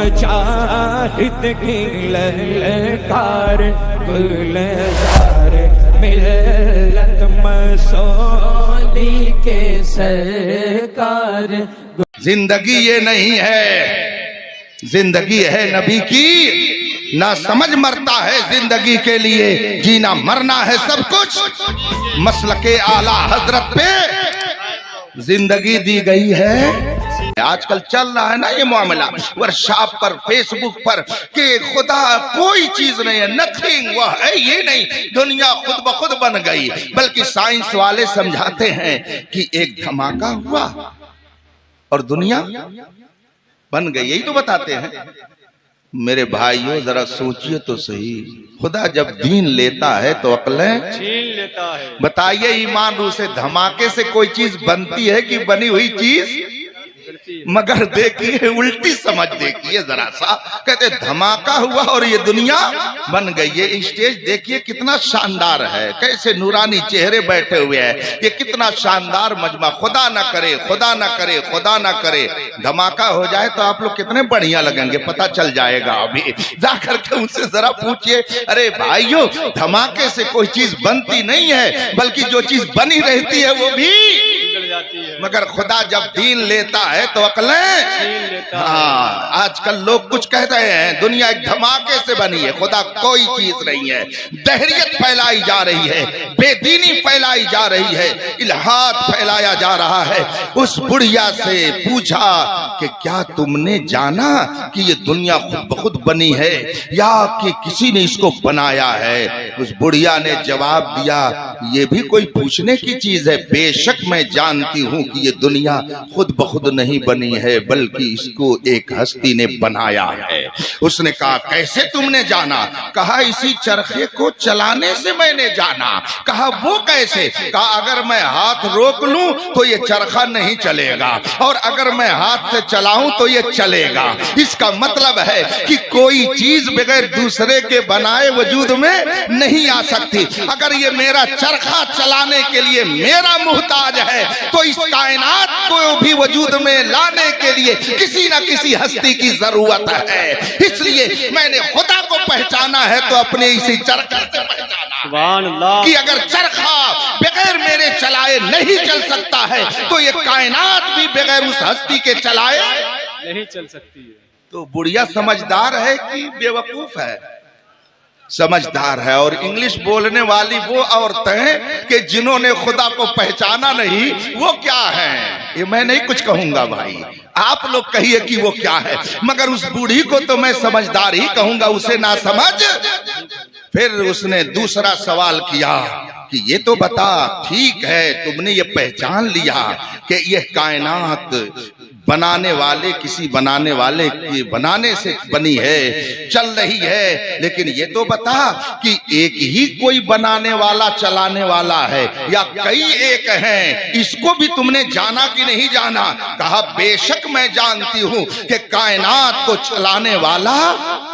मुजाहिद की ललकार गुलजार मिल्लत मसूदी के सरकार। जिंदगी ये नहीं है, जिंदगी है नबी की, ना समझ मरता है जिंदगी के लिए, जीना मरना है सब कुछ। मसलके आला हजरत पे जिंदगी दी गई है। आजकल चल रहा है ना ये मामला व्हाट्सएप पर, फेसबुक पर कि खुदा कोई चीज नहीं है, नथिंग, वह है ये नहीं, दुनिया खुद ब खुद बन गई। बल्कि साइंस वाले समझाते हैं कि एक धमाका हुआ और दुनिया बन गई, यही तो बताते हैं। मेरे भाइयों जरा सोचिए तो सही, खुदा जब दीन लेता है तो अक्लें छीन लेता है। बताइए ईमान रूह से धमाके से कोई चीज बनती है कि बनी हुई चीज? मगर देखिए उल्टी समझ देखिए जरा सा, कहते धमाका हुआ और ये दुनिया बन गई। ये स्टेज देखिए कितना शानदार है, कैसे नूरानी चेहरे बैठे हुए हैं, ये कितना शानदार मजमा। खुदा ना करे, खुदा ना करे, खुदा ना करे धमाका हो जाए तो आप लोग कितने बढ़िया लगेंगे, पता चल जाएगा। अभी जाकर के उनसे जरा पूछिए, अरे भाइयों धमाके से कोई चीज बनती नहीं है, बल्कि जो चीज बनी रहती है वो भी जाती है। मगर खुदा जब दीन लेता है तो अक्लें, हाँ आजकल लोग कुछ कहते हैं दुनिया एक धमाके से बनी है, खुदा कोई चीज नहीं है। दहरियत फैलाई जा रही है, बेदीनी फैलाई जा रही है, इल्हाद फैलाया जा रहा है। उस बुढ़िया से पूछा कि क्या तुमने जाना कि ये दुनिया खुद ब खुद बनी है या कि किसी ने इसको बनाया है? उस बुढ़िया ने जवाब दिया, ये भी कोई पूछने की चीज है, बेशक मैं जानती हूँ कि ये दुनिया खुद ब खुद नहीं बनी है, बल्कि इसको एक हस्ती ने बनाया है। उसने कहा कैसे तुमने जाना? कहा इसी चरखे को चलाने से मैंने जाना। कहा वो कैसे? कहा अगर मैं हाथ रोक लूं तो ये चरखा नहीं चलेगा, और अगर मैं हाथ से चलाऊं तो ये चलेगा। इसका मतलब है कि कोई चीज बगैर दूसरे के बनाए वजूद में नहीं आ सकती। अगर ये मेरा चरखा चलाने के लिए मेरा मुहताज है तो इस कायनात को भी वजूद में लाने के लिए किसी न किसी हस्ती की जरूरत है। इसलिए मैंने खुदा को पहचाना है तो अपने इसी चरखे से पहचाना कि अगर चरखा बगैर मेरे चलाए नहीं चल सकता है तो ये कायनात भी बगैर उस हस्ती के चलाए नहीं चल सकती है। तो बुढ़िया समझदार है कि बेवकूफ है? समझदार है। और इंग्लिश बोलने वाली वो औरतें कि जिन्होंने खुदा को पहचाना नहीं, वो क्या है? ये मैं नहीं कुछ कहूंगा भाई, आप लोग कहिए कि वो क्या है। मगर उस बूढ़ी को तो मैं समझदार ही कहूंगा, उसे ना समझ। फिर उसने दूसरा सवाल किया कि ये तो बता, ठीक है तुमने ये पहचान लिया कि यह कायनात बनाने वाले किसी बनाने वाले के बनाने से बनी है, चल रही है, लेकिन ये तो बता कि एक ही कोई बनाने वाला चलाने वाला है या कई एक हैं? इसको भी तुमने जाना कि नहीं जाना? कहा बेशक मैं जानती हूं कि कायनात को चलाने वाला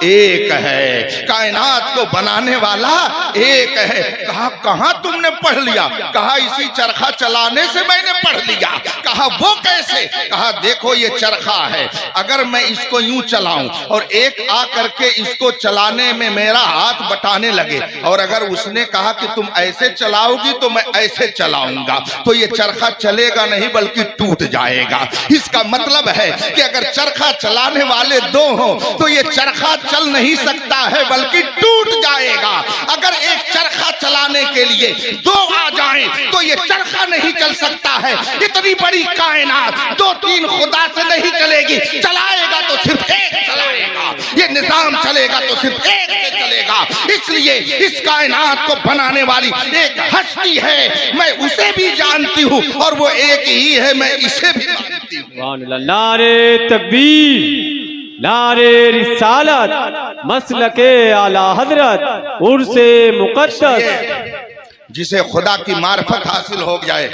एक है, कायनात को बनाने वाला एक है। कहा कहां तुमने पढ़ लिया? कहा इसी चरखा चलाने से मैंने पढ़ लिया। कहा वो कैसे? कहा देखो ये चरखा है, अगर मैं इसको यूं चलाऊं और एक आ करके इसको चलाने में मेरा हाथ बटाने लगे, और अगर उसने कहा कि तुम ऐसे चलाओगी तो मैं ऐसे चलाऊंगा, तो ये चरखा चलेगा नहीं बल्कि टूट जाएगा। इसका मतलब है कि अगर चरखा चलाने वाले दो हो तो ये चरखा चल नहीं सकता है बल्कि टूट जाएगा। अगर एक चरखा चलाने के लिए दो आ जाएं तो ये चरखा नहीं चल सकता है। इतनी बड़ी कायनात दो तीन खुदा से नहीं चलेगी, चलाएगा तो सिर्फ एक चलाएगा, ये निजाम चलेगा तो सिर्फ एक से चलेगा। इसलिए इस कायनात को बनाने वाली एक हस्ती है, मैं उसे भी जानती हूँ और वो एक ही है, मैं इसे भी जानती हूँ। नारे तकबीर, नारे रिसालत, मसलके आला हजरत, उर्से मुक़द्दस। जिसे खुदा की मार्फत हासिल हो जाए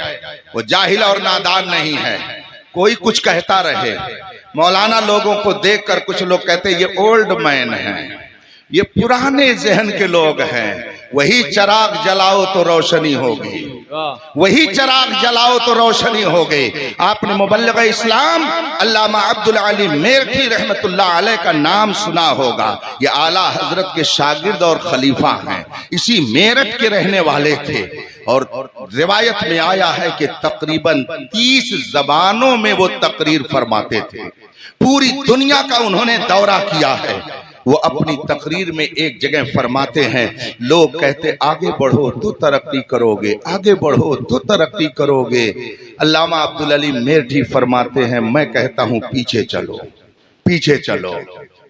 वो जाहिल और नादान नहीं है। कोई कुछ कहता रहे, मौलाना लोगों को देखकर कुछ लोग कहते ये ओल्ड मैन हैं, ये पुराने जहन के लोग हैं, वही चराग जलाओ तो रोशनी होगी। वाह वही चिराग जलाओ तो रोशनी हो गई। आपने मुबल्लिग इस्लाम अल्लामा अब्दुल अली मेरठी रहमतुल्लाह अलैह का नाम सुना होगा। ये आला हजरत के शागिर्द और खलीफा हैं, इसी मेरठ के रहने वाले थे। और रिवायत में आया है कि तकरीबन 30 जबानों में वो तकरीर फरमाते थे। पूरी दुनिया का उन्होंने दौरा किया है। वो अपनी तकरीर में एक जगह फरमाते हैं, लोग कहते आगे बढ़ो तो तरक्की करोगे, आगे बढ़ो तो तरक्की करोगे। अल्लामा अब्दुल अली मेरठी फरमाते हैं, मैं कहता हूं पीछे चलो, पीछे चलो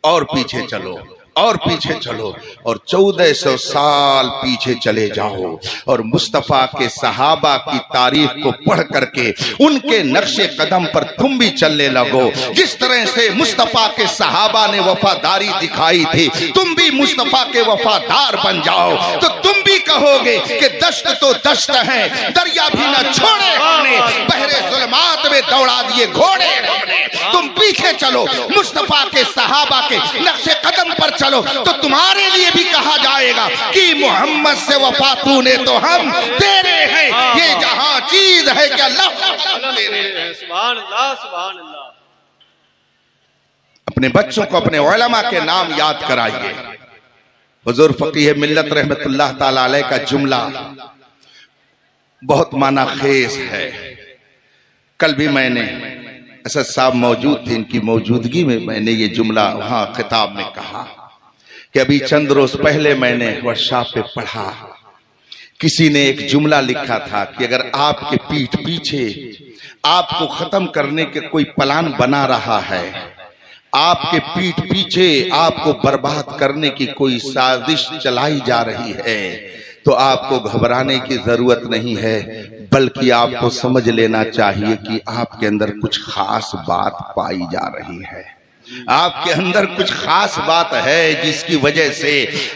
और पीछे चलो और पीछे चलो। और 1400 साल पीछे चले जाओ और मुस्तफा के सहाबा की तारीख को पढ़ करके उनके नक्शे कदम पर तुम भी चलने लगो। जिस तरह से मुस्तफा के सहाबा ने वफादारी दिखाई थी, तुम भी मुस्तफा के वफादार बन जाओ तो तुम भी कहोगे कि दश्त तो दश्त है, दरिया भी न छोड़े हमने, बहरे जुल्मात में दौड़ा दिए घोड़े हमने। तुम पीछे चलो, मुस्तफा के सहाबा के नक्शे कदम पर चलो तो तुम्हारे लिए भी कहा जाएगा कि मोहम्मद से वफा तूने तो हम तेरे हैं। ये जहां चीज है कि अल्लाह तेरे हैं। सुभान अल्लाह सुभान अल्लाह। अपने बच्चों को अपने उलमा के नाम याद कराइए। हुजूर फकीह मिल्लत रहमतुल्लाह ताला अलैह का जुमला बहुत माना खेज है। कल भी मैंने असद साहब मौजूद थे, इनकी मौजूदगी में मैंने ये जुमला वहां खिताब में कहा कि अभी चंद रोज पहले मैंने व्हाट्सएप पे पढ़ा, किसी ने एक जुमला लिखा था कि अगर आपके पीठ पीछे आपको खत्म करने के कोई प्लान बना रहा है, आपके पीठ पीछे आपको बर्बाद करने की कोई साजिश चलाई जा रही है, तो आपको घबराने की जरूरत नहीं है, बल्कि आपको समझ लेना चाहिए कि आपके अंदर कुछ खास बात पाई जा रही है। आपके अंदर कुछ खास बात है जिसकी वजह से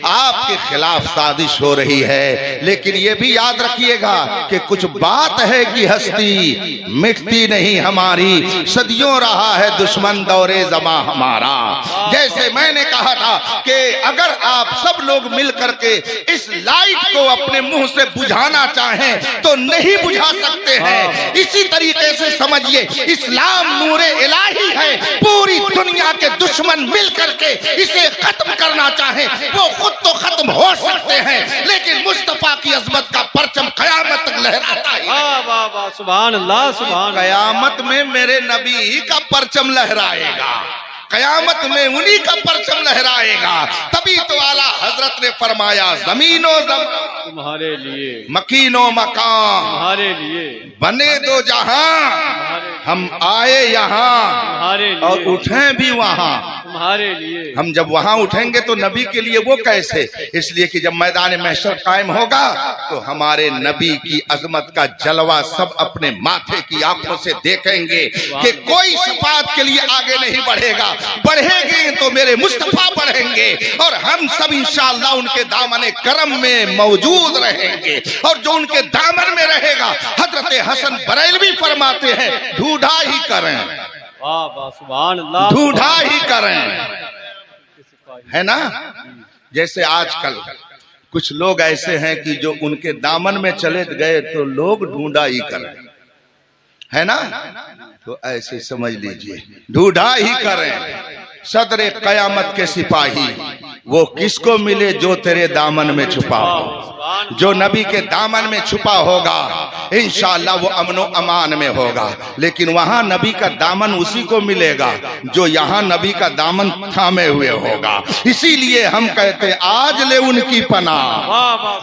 आपके खिलाफ साजिश हो रही है। लेकिन ये भी याद रखिएगा कि कुछ बात है कि हस्ती मिटती नहीं हमारी, सदियों रहा है दुश्मन दौरे जमा हमारा। जैसे मैंने कहा था कि अगर आप सब लोग मिल करके इस लाइट को अपने मुंह से बुझाना चाहें तो नहीं बुझा सकते हैं। इसी तरीके से समझिए, इस्लाम नूरे इलाही है, पूरी दुनिया के दुश्मन मिल करके इसे खत्म करना चाहे वो खुद तो खत्म हो सकते हैं, लेकिन मुस्तफा की अजमत का परचम कयामत तक लहराता है। वाह वाह वाह सुभान अल्लाह सुभान। कयामत में मेरे नबी का परचम लहराएगा, कयामत में उन्हीं का परचम लहराएगा। तभी तो आला हजरत ने फरमाया, जमीनो तुम्हारे लिए, मकीनो मकान तुम्हारे लिए, बने दो जहां, हम आए यहाँ और उठे भी वहाँ, तुम्हारे लिए। हम जब वहां उठेंगे तो नबी के लिए वो कैसे? इसलिए कि जब मैदान महशर कायम होगा तो हमारे नबी की अजमत का जलवा सब अपने माथे की आंखों से देखेंगे कि कोई शफाअत के लिए आगे नहीं बढ़ेगा, बढ़ेंगे तो मेरे मुस्तफा बढ़ेंगे और हम सब इंशाअल्लाह उनके दामन करम में मौजूद रहेंगे। और जो उनके दामन में रहेगा, हजरत हसन बरेलवी फरमाते हैं, ढूंढा ही करें, वाह वाह सुभान अल्लाह, ढूंढा ही करें, है ना। जैसे आजकल कुछ लोग ऐसे हैं कि जो उनके दामन में चले गए तो लोग ढूंढा ही करें, है ना। तो ऐसे समझ लीजिए, ढूंढा ही करें। सदरे कयामत के सिपाही वो किसको मिले जो तेरे दामन में छुपा हो। जो नबी के दामन में छुपा होगा इंशाअल्लाह वो अमनो अमान में होगा। लेकिन वहां नबी का दामन उसी को मिलेगा जो यहाँ नबी का दामन थामे हुए होगा। इसीलिए हम कहते आज ले उनकी पनाह,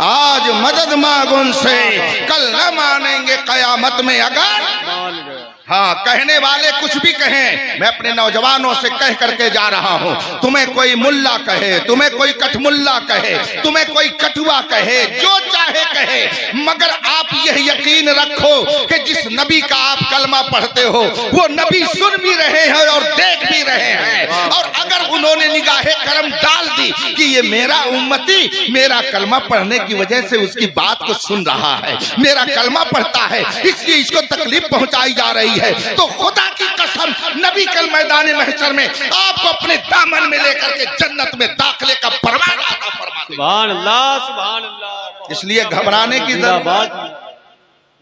आज मदद मांग उनसे, कल न मानेंगे कयामत में अगर। हाँ, कहने वाले कुछ भी कहें, मैं अपने नौजवानों से कह करके जा रहा हूँ, तुम्हें कोई मुल्ला कहे, तुम्हें कोई कठमुल्ला कहे, तुम्हें कोई कटुआ कहे, जो चाहे कहे, मगर आप यह यकीन रखो कि जिस नबी का आप कलमा पढ़ते हो वो नबी सुन भी रहे हैं और देख भी रहे हैं। और अगर उन्होंने निगाहे करम डाल दी कि ये मेरा उम्मती मेरा कलमा पढ़ने की वजह से उसकी बात को सुन रहा है, मेरा कलमा पढ़ता है, इसलिए इसको तकलीफ पहुंचाई जा रही है, तो खुदा की कसम नबी कल मैदान महशर में आपको अपने दामन में लेकर के जन्नत में दाखिले का परवाना फरमा देगा। सुभान अल्लाह सुभान अल्लाह। इसलिए घबराने की जरूरत,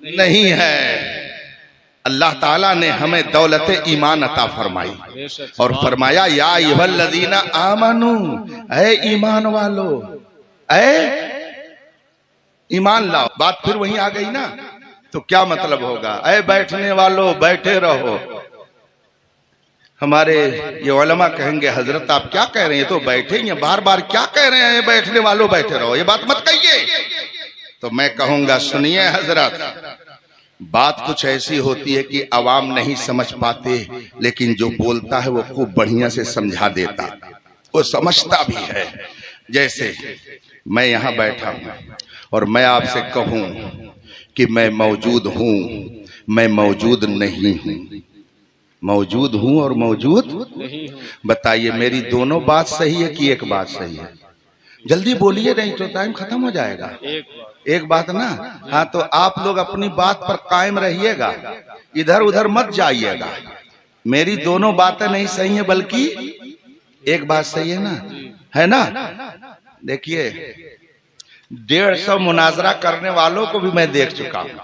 नहीं है। अल्लाह ताला ने हमें दौलत ईमान अता फरमाई बेशक और फरमाया या अय्युहल्लज़ीना आमनू, ऐ ईमान वालो, ऐ ईमान लाओ। बात फिर वहीं आ गई ना, तो क्या मतलब होगा? ऐ बैठने वालों बैठे रहो। हमारे ये उलमा कहेंगे हजरत आप क्या कह रहे हैं, तो बैठे ही हैं, बार बार क्या कह रहे हैं बैठने वालों बैठे रहो, ये बात मत कहिए। तो मैं कहूंगा सुनिए हजरत, बात कुछ ऐसी होती है कि अवाम नहीं समझ पाते, लेकिन जो बोलता है वो खूब बढ़िया से समझा देता, वो समझता भी है। जैसे मैं यहाँ बैठा हूँ और मैं आपसे कहूँ कि मैं मौजूद हूँ, मैं मौजूद नहीं हूँ, मौजूद हूँ और मौजूद नहीं हूँ। बताइए मेरी दोनों बात सही है कि एक बात सही है? जल्दी बोलिए, नहीं तो टाइम खत्म हो जाएगा। एक बात ना। हाँ, तो आप लोग अपनी बात पर कायम रहिएगा, इधर उधर मत जाइएगा। मेरी दोनों बातें नहीं सही है, बल्कि एक बात सही है ना, है ना? देखिए 150 मुनाजरा करने वालों को भी मैं देख चुका हूँ,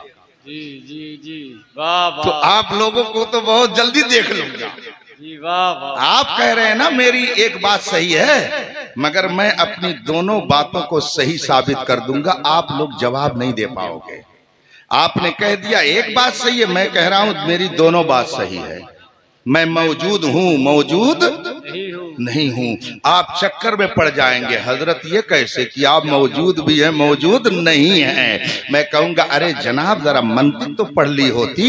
जी जी जी, वाह वाह। तो आप लोगों को तो बहुत जल्दी देख लूंगा। जी वाह वाह। आप कह रहे हैं ना मेरी एक बात सही है, मगर मैं अपनी दोनों बातों को सही साबित कर दूंगा, आप लोग जवाब नहीं दे पाओगे। आपने कह दिया एक बात सही है, मैं कह रहा हूं मेरी दोनों बात सही है। मैं मौजूद हूं, मौजूद नहीं हूं। आप चक्कर में पड़ जाएंगे, हजरत ये कैसे कि आप मौजूद भी हैं मौजूद नहीं हैं। मैं कहूंगा अरे जनाब जरा मंतिक तो पढ़ ली होती,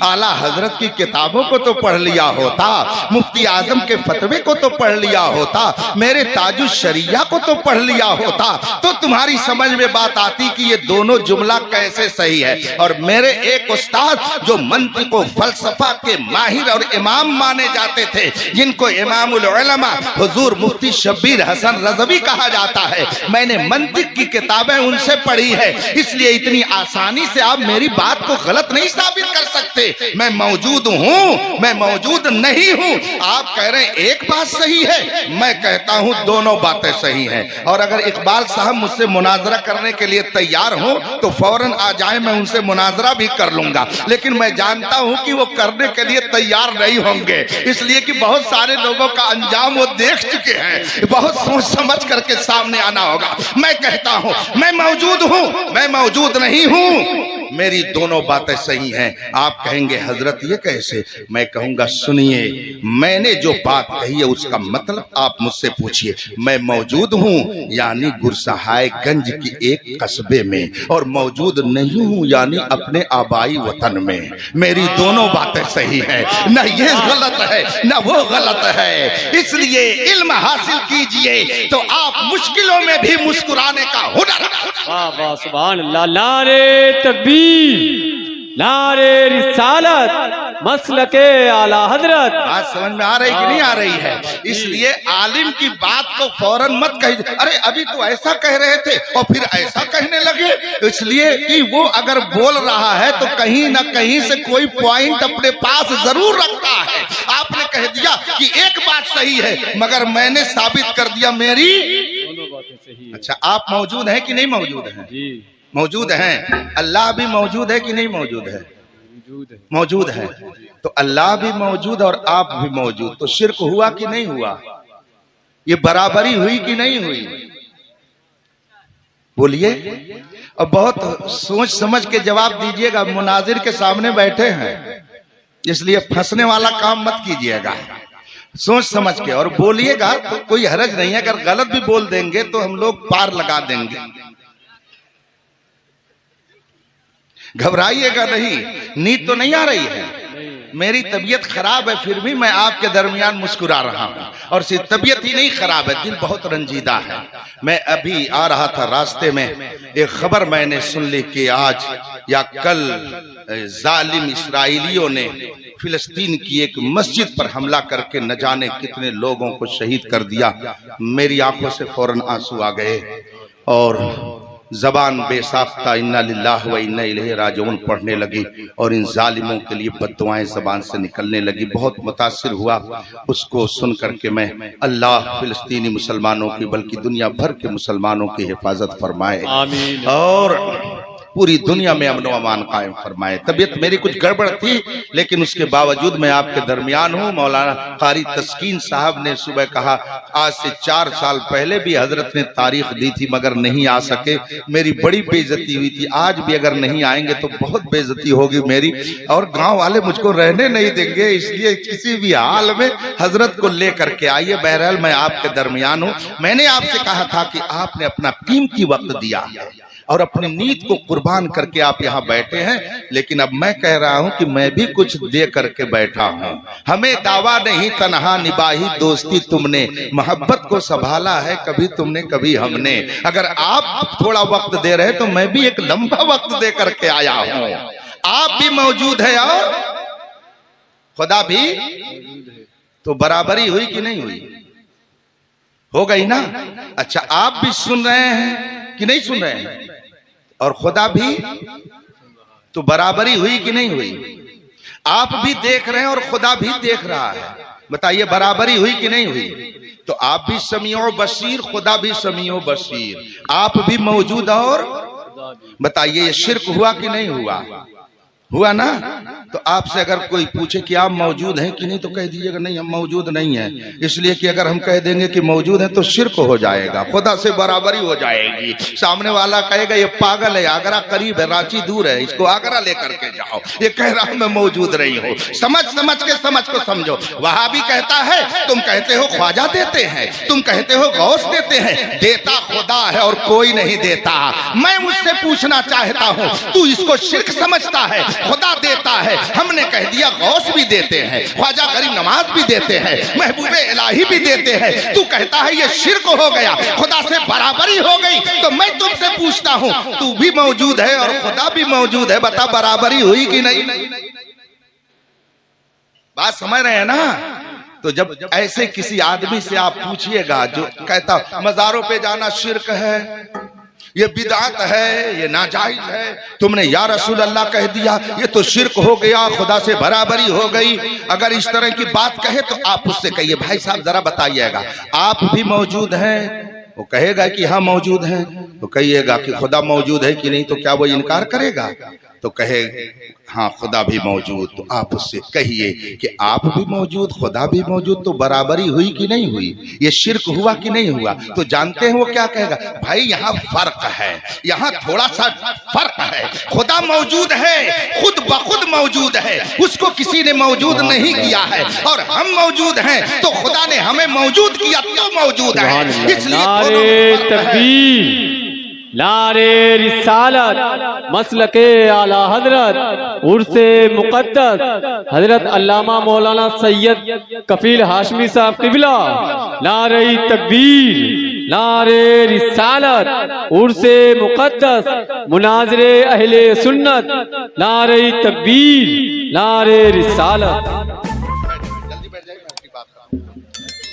आला हजरत की किताबों को तो पढ़ लिया होता, मुफ्ती आजम के फतवे को तो पढ़ लिया होता, मेरे ताजुश शरिया को तो पढ़ लिया होता, तो तुम्हारी समझ में बात आती कि ये दोनों जुमला कैसे सही है। और मेरे एक उस्ताद जो मंतिक व फलसफा के माहिर और इमाम माने जाते थे, जिनको इमामुल उलमा हुजूर मुफ्ती शब्बीर हसन रज़वी कहा जाता है, मैंने मंतिक की किताबें उनसे पढ़ी है, इसलिए इतनी आसानी से आप मेरी बात को गलत नहीं साबित कर सकते। मैं मौजूद हूं, मैं मौजूद नहीं हूं। आप कह रहे हैं एक बात सही है, मैं कहता हूं दोनों बातें सही हैं। और अगर इकबाल साहब मुझसे मुनाजरा करने के लिए तैयार हो तो फौरन आ जाए, मैं उनसे मुनाजरा भी कर लूंगा। लेकिन मैं जानता हूं कि वो करने के लिए तैयार नहीं होंगे, इसलिए कि बहुत सारे लोगों का अंजाम वो देख चुके हैं, बहुत सोच समझ करके सामने आना होगा। मैं कहता हूं मैं मौजूद हूं, मैं मौजूद नहीं हूं, मेरी दोनों बातें सही हैं। आप कहेंगे हजरत ये कैसे? मैं कहूंगा सुनिए, मैंने जो बात कही है उसका मतलब आप मुझसे पूछिए। मैं मौजूद हूं यानी गुरसहायगंज की एक कस्बे में, और मौजूद नहीं हूं यानी अपने आबाई वतन में। मेरी दोनों बातें सही हैं, न ये गलत है न वो गलत है। इसलिए इल्म हासिल कीजिए तो आप मुश्किलों में भी मुस्कुराने का हुनर। वाह वाह सुभान अल्लाह। नारे तकबीर, नारे रिसालत, मसलके आला हजरत। बात समझ में आ रही कि नहीं आ रही है? इसलिए आलिम की बात को फौरन मत कहिए, अरे अभी तो ऐसा कह रहे थे और फिर ऐसा कहने लगे। इसलिए कि वो अगर बोल रहा है तो कहीं ना कहीं से कोई पॉइंट अपने पास जरूर रखता है। आपने कह दिया कि एक बात सही है, मगर मैंने साबित कर दिया मेरी दोनों बातें सही है। अच्छा, आप मौजूद हैं कि नहीं मौजूद हैं? जी मौजूद हैं। अल्लाह भी मौजूद है कि नहीं मौजूद है? मौजूद है। मौजूद है। तो अल्लाह भी मौजूद और आप भी मौजूद, तो शिर्क हुआ कि नहीं हुआ? ये बराबरी हुई कि नहीं हुई? बोलिए, और बहुत सोच समझ के जवाब दीजिएगा। मुनाजिर के सामने बैठे हैं, इसलिए फंसने वाला काम मत कीजिएगा, सोच समझ के और बोलिएगा तो कोई हरज नहीं है। अगर गलत भी बोल देंगे तो हम लोग पार लगा देंगे, घबराइएगा नहीं। नींद तो नहीं आ रही है? मेरी तबीयत खराब है, फिर भी मैं आपके दरमियान मुस्कुरा रहा हूं। और सिर्फ तबीयत ही नहीं खराब है, दिल बहुत रंजीदा है। मैं अभी आ रहा था, रास्ते में एक खबर मैंने सुन ली कि आज या कल जालिम इस्राएलियों ने फिलिस्तीन की एक मस्जिद पर हमला करके न जाने कितने लोगों को शहीद कर दिया। मेरी आंखों से फौरन आंसू आ गए और जबान बेसाख्ता इन्ना लिल्लाहि व इन्ना इलैहि राजिऊन पढ़ने लगी, और इन जालिमों के लिए बद्दुआएं जबान से निकलने लगी। बहुत मुतासिर हुआ उसको सुन करके मैं। अल्लाह फिलिस्तीनी मुसलमानों की बल्कि दुनिया भर के मुसलमानों की हिफाजत फरमाए। आमीन। और पूरी दुनिया में अमन व अमान कायम फरमाए। तबीयत मेरी कुछ गड़बड़ थी, लेकिन उसके बावजूद मैं आपके दरमियान हूँ। मौलाना कारी तस्कीन साहब ने सुबह कहा, आज से 4 साल पहले भी हजरत ने तारीख दी थी मगर नहीं आ सके, मेरी बड़ी बेइज्जती हुई थी। आज भी अगर नहीं आएंगे तो बहुत बेइज्जती होगी मेरी, और गांव वाले मुझको रहने नहीं देंगे, इसलिए किसी भी हाल में हजरत को लेकर के आइए। बहरहाल मैं आपके दरमियान हूँ। मैंने आपसे कहा था कि आपने अपना कीमती वक्त दिया है और अपनी नीयत को कुर्बान करके आप यहाँ बैठे हैं, लेकिन अब मैं कह रहा हूं कि मैं भी कुछ दे करके बैठा हूं। हमें दावा नहीं तन्हा निभाही दोस्ती तुमने, मोहब्बत को संभाला है कभी तुमने कभी हमने। अगर आप थोड़ा वक्त दे रहे तो मैं भी एक लंबा वक्त दे करके आया हूं। आप भी मौजूद है और खुदा भी, तो बराबरी हुई कि नहीं हुई? हो गई ना? अच्छा, आप भी सुन रहे हैं कि नहीं सुन रहे हैं? और खुदा भी, तो बराबरी हुई कि नहीं हुई? आप भी देख रहे हैं और खुदा भी देख रहा है। बताइए बराबरी हुई कि नहीं हुई? तो आप भी समीओ बसीर, खुदा भी समीओ बसीर। आप भी मौजूद और बताइए ये शिर्क हुआ कि नहीं हुआ? हुआ ना? तो आपसे अगर कोई पूछे कि आप मौजूद हैं कि नहीं, तो कह दीजिएगा नहीं हम मौजूद नहीं हैं, इसलिए कि अगर हम कह देंगे कि मौजूद हैं तो शिर्क हो जाएगा, खुदा से बराबरी हो जाएगी। सामने वाला कहेगा ये पागल है, आगरा करीब है, रांची दूर है, इसको आगरा लेकर के जाओ, ये कह रहा हूं मैं मौजूद नहीं हूं। समझ के समझ को समझो। वहां भी कहता है, तुम कहते हो ख्वाजा देते हैं, तुम कहते हो गौस देते हैं, देता खुदा है और कोई नहीं देता। मैं मुझसे पूछना चाहता हूं, तू इसको शिर्क समझता है? खुदा देता है, हमने कह दिया गौस भी देते हैं, ख्वाजा गरीब नवाज भी देते हैं, महबूबे इलाही भी देते हैं। तू कहता है ये शिर्क हो गया, खुदा से बराबरी हो गई। तो मैं तुमसे पूछता हूं, तू भी मौजूद है और खुदा भी मौजूद है, बता बराबरी हुई कि नहीं? बात समझ रहे हैं ना? तो जब ऐसे किसी आदमी से आप पूछिएगा जो कहता मजारों पे जाना शिर्क है, ये बिदात है, ये नाजायज है, तुमने या रसूल अल्लाह कह दिया, ये तो शिर्क हो गया, खुदा से बराबरी हो गई, अगर इस तरह की बात कहे तो आप उससे कहिए भाई साहब जरा बताइएगा आप भी मौजूद हैं? वो कहेगा कि हाँ मौजूद हैं। तो कहिएगा कि खुदा मौजूद है कि नहीं, तो क्या वो इनकार करेगा? तो कहे हाँ खुदा भी मौजूद। तो आप उससे कहिए कि आप भी मौजूद, खुदा भी मौजूद, तो बराबरी हुई कि नहीं हुई? ये शिर्क हुआ कि नहीं हुआ? तो जानते हैं वो क्या कहेगा? भाई यहाँ फर्क है, यहाँ थोड़ा सा फर्क है। खुदा मौजूद है, खुद बखुद मौजूद है, उसको किसी ने मौजूद नहीं किया है, और हम मौजूद हैं तो खुदा ने हमें मौजूद किया तो मौजूद है। इसलिए नारे रिसालत मसलके आला हजरत उर्से मुकद्दस हजरत अल्लामा मौलाना सैयद कफील हाशमी साहब किबला, नारे तकबीर, नारे रिसालत उर्से मुकद्दस मुनाजरे अहले सुन्नत, नारे तकबीर, नारे रिसालत।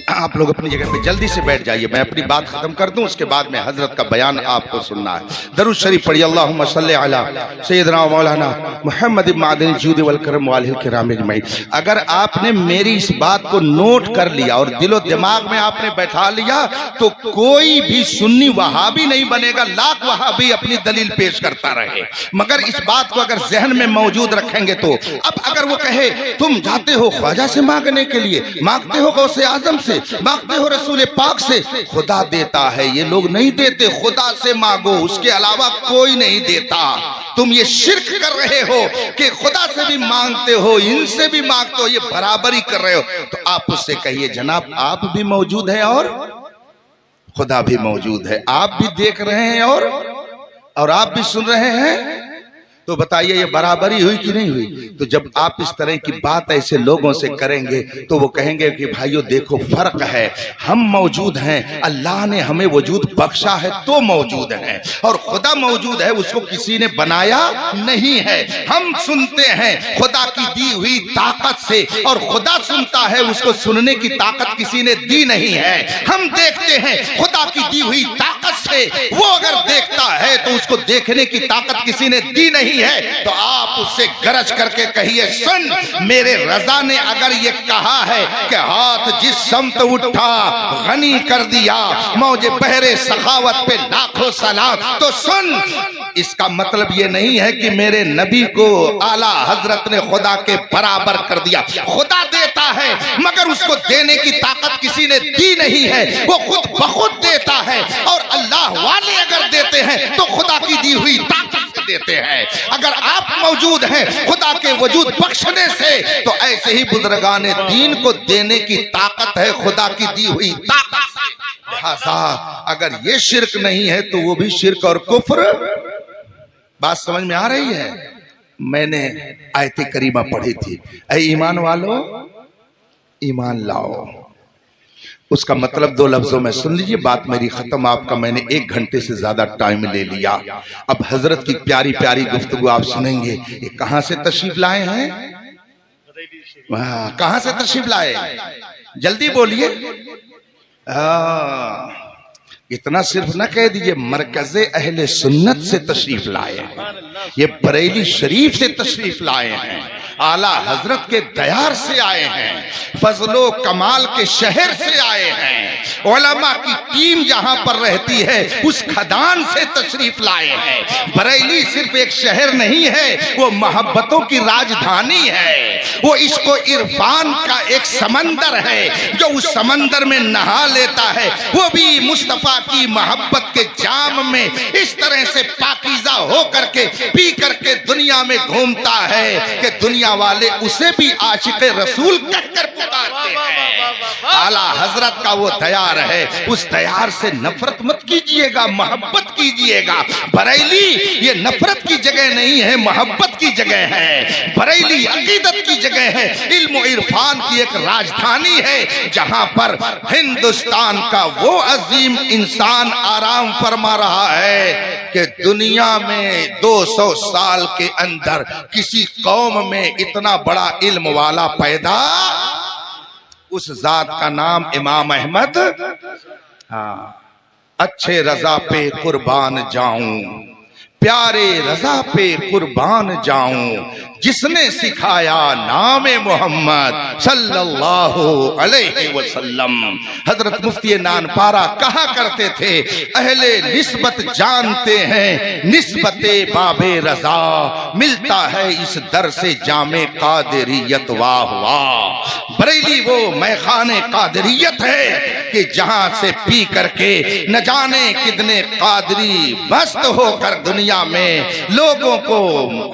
आप लोग अपनी जगह पे जल्दी से बैठ जाइए, मैं अपनी बात खत्म कर दूं, उसके बाद में हजरत का बयान आपको सुनना है। दरूद शरीफ पढ़िए, अल्लाहुम्मा सल्ली अला सय्यदना मौलाना मुहम्मद मादनी जूद वल करम वालिल किराम अजमईन। अगर आपने मेरी इस बात को नोट कर लिया और दिलो दिमाग में आपने बैठा लिया तो कोई भी सुन्नी वहाबी नहीं बनेगा, लाख वहाबी अपनी दलील पेश करता रहे, मगर इस बात को अगर जहन में मौजूद रखेंगे तो अब अगर वो कहे तुम जाते हो ख्वाजा से मांगने के लिए, मांगते हो गौसे आजम से, मांगते हो रसूल पाक से, खुदा देता है, ये लोग नहीं देते, खुदा से मांगो, उसके अलावा कोई नहीं देता। तुम ये शिर्क कर रहे हो कि खुदा से भी मांगते हो, इनसे भी मांगते हो, ये बराबरी कर रहे हो। तो आप उससे कहिए जनाब आप भी मौजूद हैं और खुदा भी मौजूद है, आप भी देख रहे हैं और आप भी सुन रहे हैं, तो बताइए ये बराबरी हुई कि नहीं हुई? तो जब आप इस तरह की बात ऐसे लोगों से करेंगे तो वो कहेंगे कि भाइयों देखो फर्क है, हम मौजूद हैं, अल्लाह ने हमें वजूद बख्शा है तो मौजूद हैं, और खुदा मौजूद है, उसको किसी ने बनाया नहीं है। हम सुनते हैं खुदा की दी हुई ताकत से, और खुदा सुनता है, उसको सुनने की ताकत किसी ने दी नहीं है। हम देखते हैं खुदा खुदा की दी हुई ताकत से वो अगर देखता है तो उसको देखने की ताकत किसी ने दी नहीं है। तो आप उससे गरज करके कहिए, सुन, मेरे रजा ने अगर ये कहा है कि हाथ जिस समत उठा गनी कर दिया, मौजे बहरे सखावत पे लाखों सलाम, तो सुन, इसका मतलब ये नहीं है कि मेरे नबी को आला हजरत ने खुदा के बराबर कर दिया। खुदा देता है मगर उसको देने की ताकत किसी ने दी नहीं है, वो खुद बखुद देता है। और अल्लाह वाले अगर देते हैं तो खुदा की दी हुई ताकत से देते हैं। अगर आप मौजूद हैं खुदा के वजूद बख्शने से, तो ऐसे ही बुजुर्गाने दीन को देने की ताकत है खुदा की दी हुई ताकत से। लिहाजा अगर ये शिर्क नहीं है तो वो भी शिर्क और कुफ्र। बात समझ में आ रही है? मैंने आयत करीमा पढ़ी थी, ऐ ईमान वालो ईमान लाओ। उसका मतलब दो लफ्जों में सुन लीजिए, बात मेरी खत्म। आपका मैंने 1 घंटे से ज्यादा टाइम ले लिया। अब हजरत की प्यारी प्यारी गुफ्तगू आप सुनेंगे। ये कहां से तशरीफ लाए हैं? कहां से तशरीफ लाए? जल्दी बोलिए। इतना सिर्फ न कह दीजिए, मरकज़े अहले सुन्नत से तशरीफ लाए हैं, ये बरेली शरीफ से तशरीफ लाए हैं, आला हजरत के दयार से आए हैं, फजलो कमाल के शहर से आए हैं, उलमा की टीम जहां पर रहती है उस खदान से तशरीफ लाए हैं। बरेली सिर्फ एक शहर नहीं है, वो मोहब्बतों की राजधानी है। वो इश्को इरफान का एक समंदर है, जो उस समंदर में नहा लेता है वो भी मुस्तफा की मोहब्बत के जाम में इस तरह से पाकीज़ा हो करके पी करके दुनिया में घूमता है कि दुनिया वाले उसे भी आशिक रसूल कहकर पुकारते हैं। आला हजरत का वो तैयार है, उस तैयार से नफरत मत कीजिएगा, मोहब्बत कीजिएगा। बरेली ये नफरत की जगह नहीं है, मोहब्बत की जगह है। बरेली अकीदत की जगह है, इल्म और इरफान की एक राजधानी है, जहां पर हिंदुस्तान का वो अजीम इंसान आराम फरमा रहा है कि दुनिया में 200 साल के अंदर किसी कौम में इतना बड़ा इल्म वाला पैदा, उस जात का नाम इमाम अहमद। हाँ, अच्छे रजा पे कुर्बान जाऊं, प्यारे रजा पे कुर्बान जाऊं, जिसने सिखाया नामे मोहम्मद सल्लल्लाहु अलैहि वसल्लम। हजरत मुफ्ती नानपारा कहा करते थे, अहले निस्बत जानते हैं निस्बते बाबे रजा, मिलता है इस दर से जामे कादरियत। वाह वाह, बरेली वो मैखाने कादरियत है कि जहां से पी करके न जाने कितने कादरी मस्त होकर दुनिया में लोगों को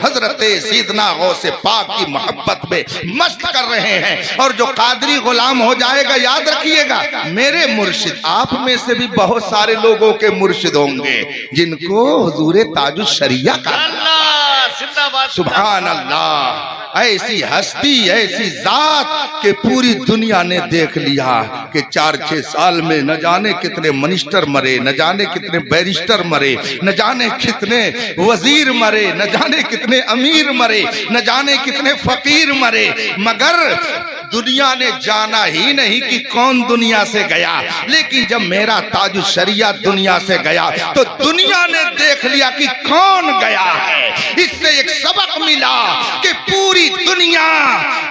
हजरत सीदना गौसे पाक की मोहब्बत में मस्त कर रहे हैं। और जो कादरी गुलाम हो जाएगा, याद रखिएगा, मेरे मुर्शिद, आप में से भी बहुत सारे लोगों के मुर्शिद होंगे जिनको हुजूर ताजुश शरिया का सुभान अल्लाह। ऐसी हस्ती, ऐसी जात के पूरी दुनिया ने देख लिया कि 4-6 साल में न जाने कितने मिनिस्टर मरे, न जाने कितने बैरिस्टर मरे, न जाने कितने वजीर मरे, न जाने कितने अमीर मरे, न जाने कितने फकीर मरे, मगर दुनिया ने जाना ही नहीं कि कौन दुनिया से गया। लेकिन जब मेरा ताजुश शरिया दुनिया से गया तो दुनिया ने देख लिया कि कौन गया है। इससे एक सबक मिला कि पूरी दुनिया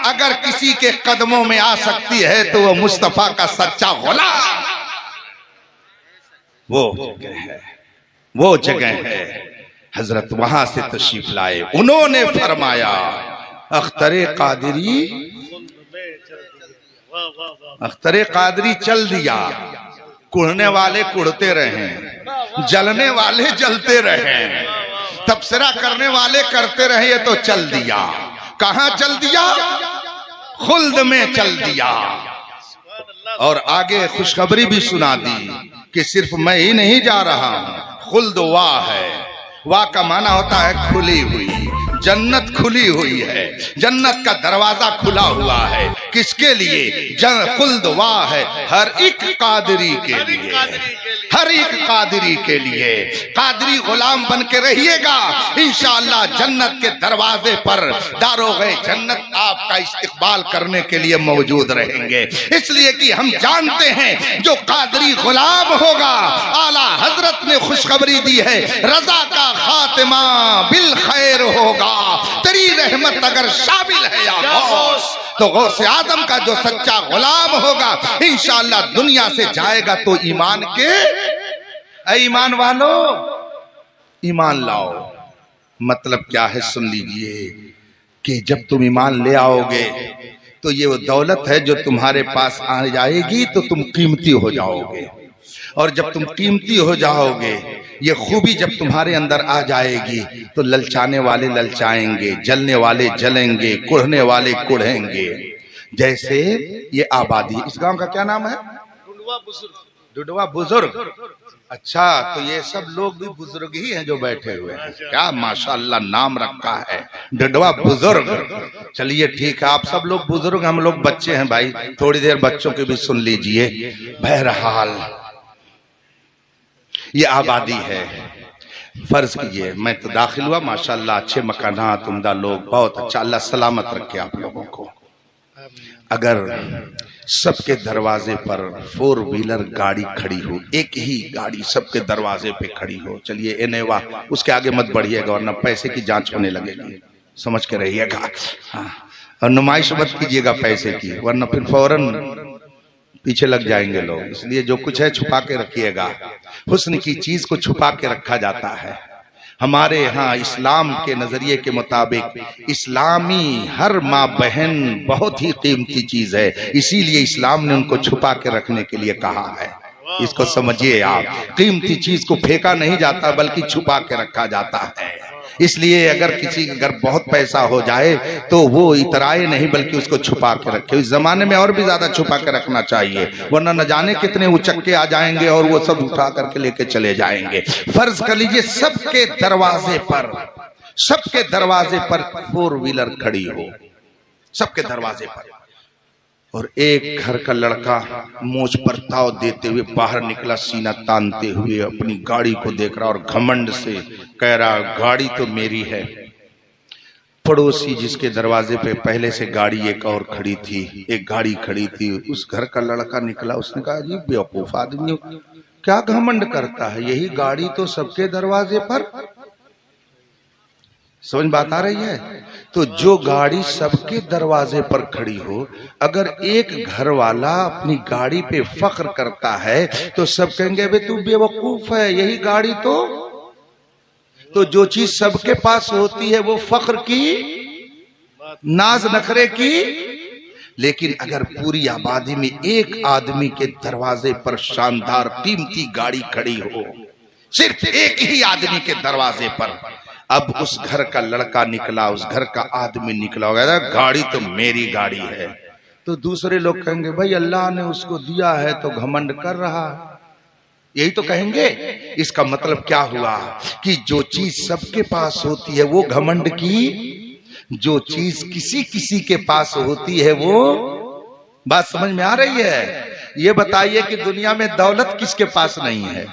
अगर किसी के कदमों में आ सकती है तो वो मुस्तफा का सच्चा गुलाम वो जगह है, वो जगह है। हजरत वहां से तशरीफ लाए, उन्होंने फरमाया, अख्तरे कादरी, अख्तरे कादरी चल दिया, कुढ़ने वाले कुढ़ते रहे, जलने वाले जलते रहे, तबसरा करने वाले करते रहे, तो चल दिया। कहां चल दिया? खुल्द में चल दिया। और आगे खुशखबरी भी सुना दी कि सिर्फ मैं ही नहीं जा रहा हूं, खुल्द वाह है। वाह का माना होता है खुली हुई, जन्नत खुली हुई है, जन्नत का दरवाजा खुला हुआ है। किसके लिए? खुल्द वाह है हर एक कादरी के लिए, हर एक कादरी के लिए। कादरी गुलाम बन के रहिएगा, इंशाअल्लाह जन्नत के दरवाजे पर दारोगे जन्नत आपका इस्तकबाल करने के लिए मौजूद रहेंगे। इसलिए कि हम जानते हैं जो कादरी गुलाम होगा, आला हजरत ने खुशखबरी दी है, रजा का खातिमा बिल खैर होगा। तेरी रहमत अगर शामिल है या गौस, तो गौसे आदम का जो सच्चा गुलाम होगा इंशाअल्लाह दुनिया से जाएगा तो ईमान के। ईमान वालो ईमान लाओ। मतलब क्या है सुन लीजिए कि जब तुम ईमान ले आओगे तो ये वो दौलत है जो तुम्हारे पास आ जाएगी तो तुम कीमती हो जाओगे, और जब तुम कीमती हो जाओगे ये खूबी जब तुम्हारे अंदर आ जाएगी तो ललचाने वाले ललचाएंगे, जलने वाले जलेंगे, कुढ़ने वाले कुढ़ेंगे। जैसे ये आबादी, इस गांव का क्या नाम है? डुडवा बुजुर्ग। अच्छा, तो ये सब लोग भी बुजुर्ग ही हैं जो बैठे हुए हैं। क्या माशाअल्लाह नाम रखा है, डुडवा बुजुर्ग। चलिए ठीक है, आप सब लोग बुजुर्ग, हम लोग बच्चे हैं भाई, थोड़ी देर बच्चों की भी सुन लीजिए। बहरहाल ये आबादी है। फर्ज कीजिए मैं तो दाखिल हुआ, माशाअल्लाह अच्छे मकानात, उम्दा लोग, बहुत अच्छा, अल्लाह सलामत रखे आप लोगों को। अगर सबके दरवाजे पर 4 व्हीलर गाड़ी खड़ी हो, एक ही गाड़ी सबके दरवाजे पे खड़ी हो, चलिए एनेवा, उसके आगे मत बढ़िएगा वरना पैसे की जांच होने लगेगी, समझ के रहिएगा। हाँ, और नुमाइश मत कीजिएगा पैसे की, वरना फिर फौरन पीछे लग जाएंगे लोग। इसलिए जो कुछ है छुपा के रखिएगा। हुस्न की चीज को छुपा के रखा जाता है। हमारे यहाँ इस्लाम के नजरिए के मुताबिक इस्लामी हर माँ बहन बहुत ही कीमती चीज है, इसीलिए इस्लाम ने उनको छुपा के रखने के लिए कहा है। इसको समझिए आप, कीमती चीज को फेंका नहीं जाता बल्कि छुपा के रखा जाता है। इसलिए अगर किसी के घर बहुत पैसा हो जाए तो वो इतराए नहीं बल्कि उसको छुपा के रखे। इस जमाने में और भी ज्यादा छुपा के रखना चाहिए, वरना न जाने कितने उचक्के आ जाएंगे और वो सब उठा करके लेके चले जाएंगे। फर्ज कर लीजिए सबके दरवाजे पर 4 व्हीलर खड़ी हो, सबके दरवाजे पर, और एक घर का लड़का मोछ पर ताव देते हुए बाहर निकला, सीना तानते हुए अपनी गाड़ी को देख रहा और घमंड से कह रहा गाड़ी तो मेरी है। पड़ोसी जिसके दरवाजे पे पहले से गाड़ी एक और खड़ी थी, एक गाड़ी खड़ी थी, उस घर का लड़का निकला, उसने कहा जी बेवकूफ आदमी क्या घमंड करता है, यही गाड़ी तो सबके दरवाजे पर। समझ बात आ रही है? तो जो गाड़ी सबके दरवाजे पर खड़ी हो, अगर एक घर वाला अपनी गाड़ी पे फख्र करता है तो सब कहेंगे बे तू बेवकूफ है, यही गाड़ी तो जो चीज सबके पास होती है वो फख्र की, नाज नखरे की। लेकिन अगर पूरी आबादी में एक आदमी के दरवाजे पर शानदार कीमती गाड़ी खड़ी हो, सिर्फ एक ही आदमी के दरवाजे पर, अब उस घर का लड़का निकला, उस घर का आदमी निकला, होगा गाड़ी तो मेरी गाड़ी है, तो दूसरे लोग कहेंगे भाई अल्लाह ने उसको दिया है तो घमंड कर रहा, यही तो कहेंगे। इसका मतलब क्या हुआ कि जो चीज सबके पास होती है वो घमंड की, जो चीज किसी किसी के पास होती है वो। बात समझ में आ रही है? ये बताइए कि दुनिया में दौलत किसके पास नहीं है?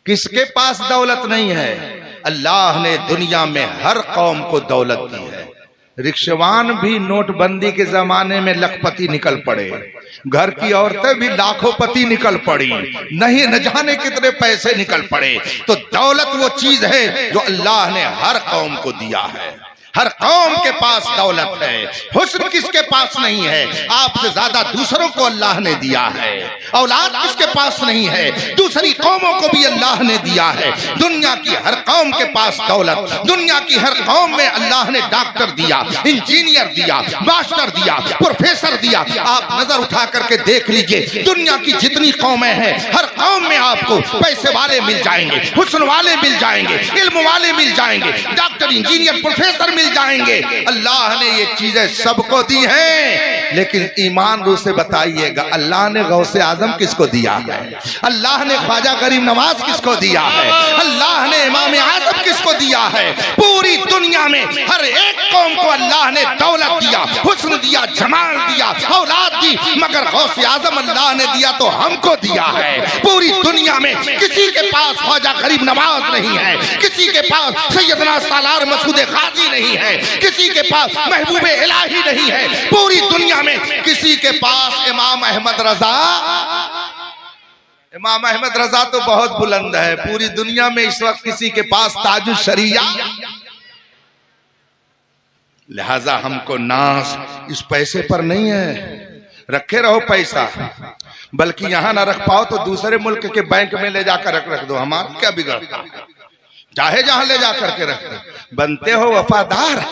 किसके पास दौलत नहीं है? अल्लाह ने दुनिया में हर कौम को दौलत दी है। रिक्शवान भी नोटबंदी के जमाने में लखपति निकल पड़े, घर की औरतें भी लाखोंपति निकल पड़ी, नहीं न जाने कितने पैसे निकल पड़े। तो दौलत वो चीज है जो अल्लाह ने हर कौम को दिया है। हर कौम के पास दौलत है। हुस्न किसके पास नहीं है? आपसे ज्यादा दूसरों को अल्लाह ने दिया है। औलाद किसके पास नहीं है? दूसरी कौमों को भी अल्लाह ने दिया है। दुनिया की हर कौम के पास दौलत, दुनिया की हर कौम में अल्लाह ने डॉक्टर दिया, इंजीनियर दिया, मास्टर दिया, प्रोफेसर दिया। आप नजर उठा करके देख लीजिए, दुनिया की जितनी कौमें हैं हर कौम में आपको पैसे वाले मिल जाएंगे, हुस्न वाले मिल जाएंगे, इल्म वाले मिल जाएंगे, डॉक्टर, इंजीनियर, प्रोफेसर मिल जाएंगे। अल्लाह ने ये चीजें सबको दी हैं। लेकिन ईमान रूह से बताइएगा, अल्लाह ने गौसे आजम किसको दिया है? अल्लाह ने ख्वाजा गरीब नवाज किसको दिया है? अल्लाह ने इमाम आजम किसको दिया है? पूरी दुनिया में हर एक कौम को अल्लाह ने दौलत दिया, हुस्न दिया, जमाल दिया, औलाद दी, मगर गौसे आजम अल्लाह ने दिया तो हमको दिया है। पूरी दुनिया में किसी के पास ख्वाजा गरीब नवाज नहीं है, किसी के पास सैयदना सालार मसूद गाजी नहीं है, किसी के पास महबूब इलाही नहीं है। पूरी दुनिया में किसी के पास इमाम अहमद रजा, इमाम अहमद रजा तो बहुत बुलंद है। पूरी दुनिया में इस वक्त किसी के पास ताजुल शरिया। लिहाजा हमको नाज इस पैसे पर नहीं है, रखे रहो पैसा, बल्कि यहां ना रख पाओ तो दूसरे मुल्क के बैंक में ले जाकर रख दो। हमारा क्या बिगड़ता, चाहे जहां ले जाकर के रख दो। बनते हो वफादार,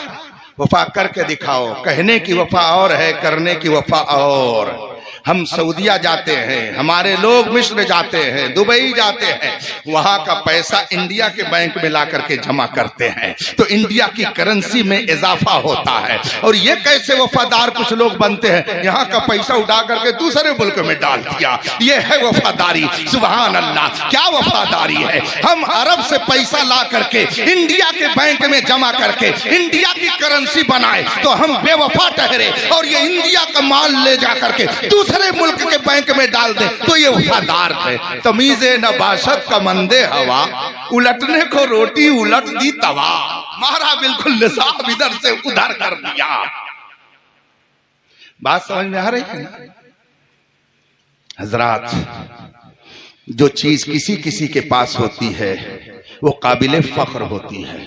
वफा करके दिखाओ। कहने की वफा और है, करने की वफा और। हम सऊदिया जाते हैं, हमारे लोग मिस्र जाते हैं, दुबई जाते हैं, वहां का पैसा इंडिया के बैंक में ला करके जमा करते हैं तो इंडिया की करेंसी में इजाफा होता है। और ये कैसे वफादार कुछ लोग बनते हैं, यहाँ का पैसा उठा करके दूसरे मुल्क में डाल दिया। ये है वफादारी। सुभान अल्लाह, क्या वफादारी है। हम अरब से पैसा ला करके इंडिया के बैंक में जमा करके इंडिया की करेंसी बनाए तो हम बेवफा ठहरे, और ये इंडिया का माल ले जा करके दूसरे मुल्क के बैंक में डाल दे तो ये वफादार है। तमीज़े नबाशत का मंदे हवा, उलटने को रोटी उलट दी तवा। मारा बिल्कुल निसाब इधर से उधर कर दिया। बात समझ में आ रही है ना हजरात? जो चीज किसी किसी के पास होती है वो काबिले फख्र होती है।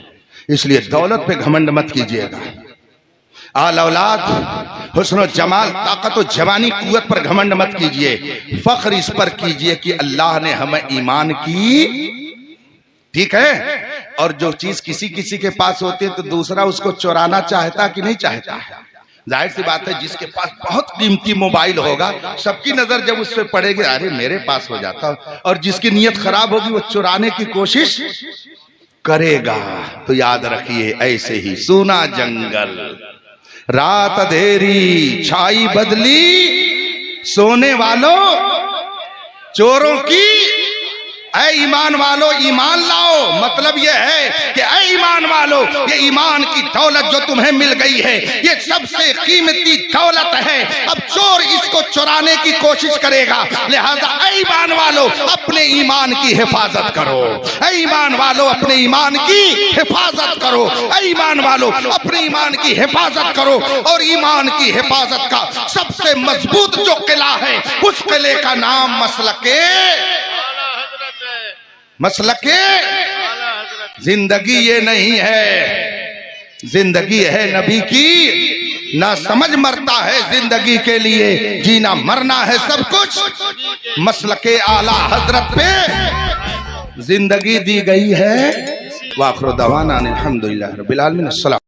इसलिए दौलत पे घमंड मत कीजिएगा। आल औलाद, हुस्न जमाल, ताकत और जवानी, कुव्वत पर घमंड मत कीजिए। फख्र इस पर कीजिए कि अल्लाह ने हमें ईमान की, ठीक है। और जो चीज किसी किसी के पास होती है तो दूसरा उसको चुराना चाहता कि नहीं चाहता? जाहिर सी बात है, जिसके पास बहुत कीमती मोबाइल होगा सबकी नजर जब उस पर पड़ेगी, अरे मेरे पास हो जाता। और जिसकी नीयत खराब होगी वो चुराने की कोशिश करेगा। तो याद रखिए, ऐसे ही सूना जंगल, रात अंधेरी, छाई बदली, सोने वालों चोरों की। ऐ ईमान वालों, ईमान लाओ। मतलब यह है कि ऐ ईमान वालों, ये ईमान की दौलत जो तुम्हें मिल गई है ये सबसे कीमती दौलत है। अब चोर इसको चुराने की कोशिश करेगा। लिहाजा ऐ ईमान वालों, अपने ईमान की हिफाजत करो। ऐ ईमान वालों, अपने ईमान की हिफाजत करो। ऐ ईमान वालों, अपने ईमान की हिफाजत करो। और ईमान की हिफाजत का सबसे मजबूत जो किला है, उस किले का नाम मसलके जिंदगी ये नहीं है। जिंदगी है नबी की, ना समझ मरता है जिंदगी के लिए, जीना मरना है सब कुछ। मसलके आला हजरत पे जिंदगी दी गई है। वाखिर दवाना अनिल हम्दुलिल्लाह रब्बिल आलमीन। अस्सलाम।